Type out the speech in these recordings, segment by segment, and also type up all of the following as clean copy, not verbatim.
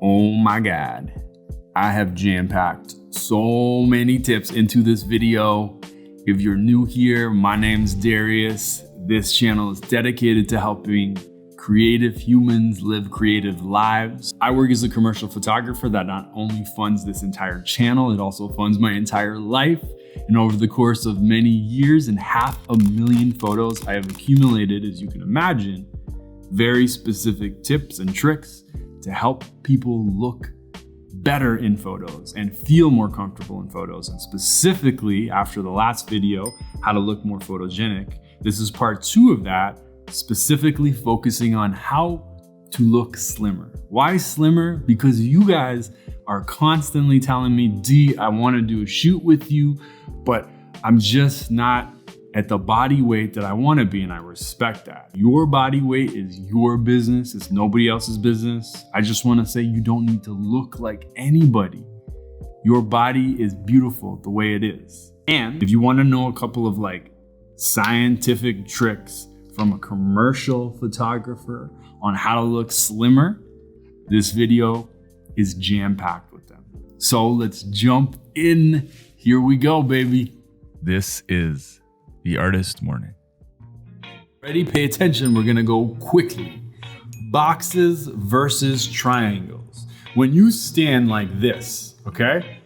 Oh my God, I have jam-packed so many tips into this video. If you're new here, my name's Darius. This channel is dedicated to helping creative humans live creative lives. I work as a commercial photographer that not only funds this entire channel, it also funds my entire life. And over the course of many years and 500,000 photos, I have accumulated, as you can imagine, very specific tips and tricks to help people look better in photos and feel more comfortable in photos. And specifically after the last video, how to look more photogenic, this is part 2 of that, specifically focusing on how to look slimmer. Why slimmer? Because you guys are constantly telling me, D, I want to do a shoot with you, but I'm just not at the body weight that I want to be, and I respect that. Your body weight is your business. It's nobody else's business. I just want to say you don't need to look like anybody. Your body is beautiful the way it is. And if you want to know a couple of scientific tricks from a commercial photographer on how to look slimmer, this video is jam-packed with them. So let's jump in. Here we go, baby. This is the Artist Morning. Ready? Pay attention. We're gonna go quickly. Boxes versus triangles. When you stand like this, okay?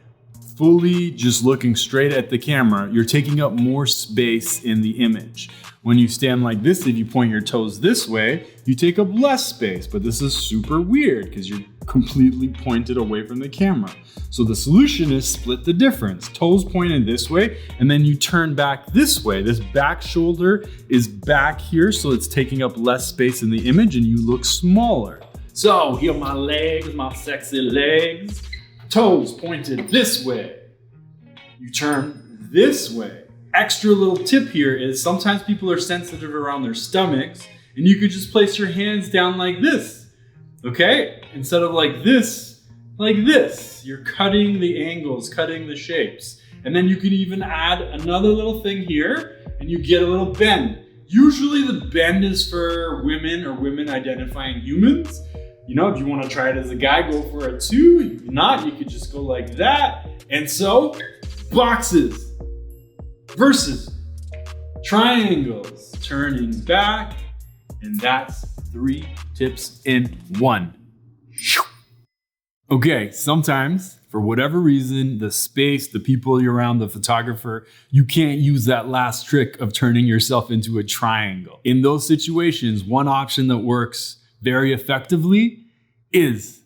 Fully just looking straight at the camera, you're taking up more space in the image. When you stand like this, if you point your toes this way, you take up less space, but this is super weird because you're completely pointed away from the camera. So the solution is split the difference. Toes pointed this way, and then you turn back this way. This back shoulder is back here, so it's taking up less space in the image and you look smaller. So here are my legs, my sexy legs. Toes pointed this way. You turn this way. Extra little tip here is sometimes people are sensitive around their stomachs, and you could just place your hands down like this, okay? Instead of like this. You're cutting the angles, cutting the shapes. And then you can even add another little thing here, and you get a little bend. Usually the bend is for women or women identifying humans. You know, if you want to try it as a guy, go for it too. If not, you could just go like that. And so, boxes versus triangles, turning back, and that's 3 tips in 1. Okay, sometimes, for whatever reason, the space, the people you're around, the photographer, you can't use that last trick of turning yourself into a triangle. In those situations, one option that works very effectively is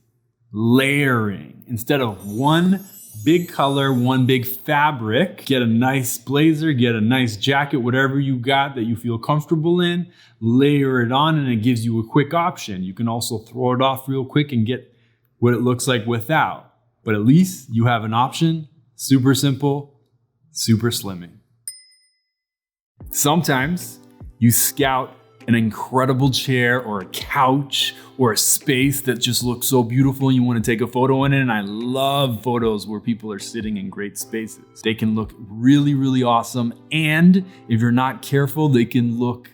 layering. Instead of one big color, one big fabric, get a nice blazer, get a nice jacket, whatever you got that you feel comfortable in, layer it on, and it gives you a quick option. You can also throw it off real quick and get what it looks like without. But at least you have an option. Super simple, super slimming. Sometimes you scout an incredible chair or a couch or a space that just looks so beautiful and you want to take a photo in it. And I love photos where people are sitting in great spaces. They can look really, really awesome. And if you're not careful, they can look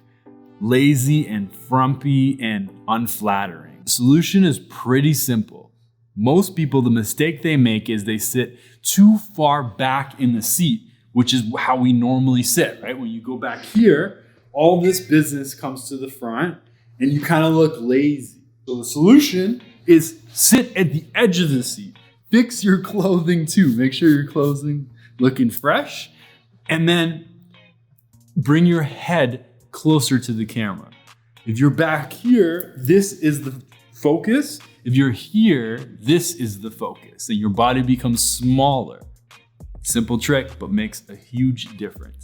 lazy and frumpy and unflattering. The solution is pretty simple. Most people, the mistake they make is they sit too far back in the seat, which is how we normally sit, right? When you go back here, all this business comes to the front and you kind of look lazy. So the solution is sit at the edge of the seat. Fix your clothing too. Make sure your clothing looking fresh, and then bring your head closer to the camera. If you're back here, this is the focus. If you're here, this is the focus, and your body becomes smaller. Simple trick, but makes a huge difference.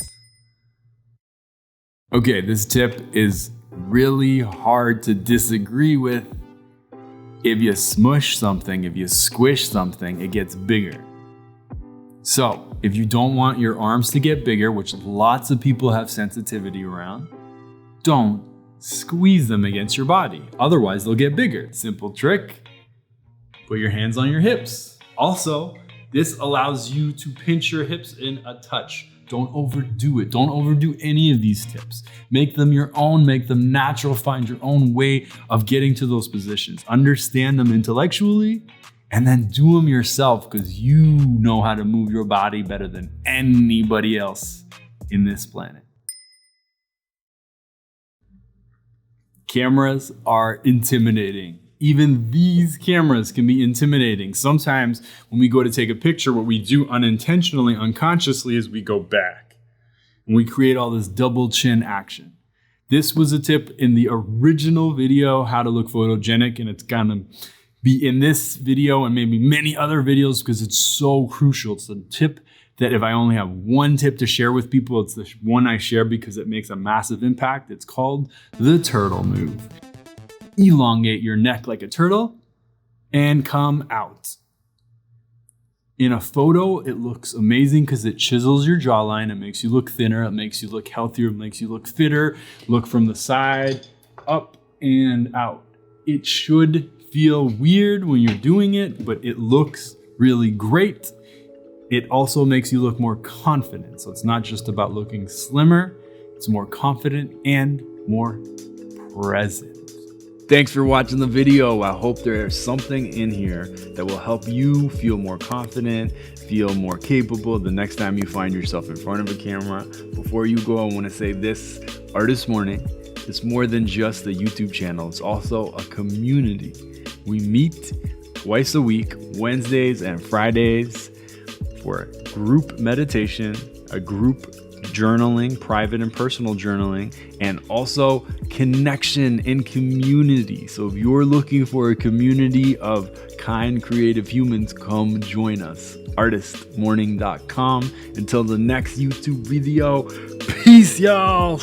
Okay, this tip is really hard to disagree with. If you smush something, if you squish something, it gets bigger. So if you don't want your arms to get bigger, which lots of people have sensitivity around, don't squeeze them against your body. Otherwise, they'll get bigger. Simple trick, put your hands on your hips. Also, this allows you to pinch your hips in a touch. Don't overdo it. Don't overdo any of these tips. Make them your own, make them natural, find your own way of getting to those positions. Understand them intellectually and then do them yourself because you know how to move your body better than anybody else in this planet. Cameras are intimidating. Even these cameras can be intimidating. Sometimes when we go to take a picture, what we do unintentionally, unconsciously, is we go back and we create all this double chin action. This was a tip in the original video, How to Look Photogenic, and it's gonna be in this video and maybe many other videos because it's so crucial. It's a tip that if I only have one tip to share with people, it's the one I share because it makes a massive impact. It's called the turtle move. Elongate your neck like a turtle and come out. In a photo, it looks amazing because it chisels your jawline. It makes you look thinner. It makes you look healthier. It makes you look fitter. Look from the side, up and out. It should feel weird when you're doing it, but it looks really great. It also makes you look more confident. So it's not just about looking slimmer. It's more confident and more present. Thanks for watching the video. I hope there's something in here that will help you feel more confident, feel more capable the next time you find yourself in front of a camera. Before you go, I want to say this Artist Morning is more than just a YouTube channel. It's also a community. We meet twice a week, Wednesdays and Fridays, for group meditation, a group journaling, private and personal journaling, and also connection and community. So if you're looking for a community of kind, creative humans, come join us. artistmorning.com. Until the next YouTube video, peace, y'all.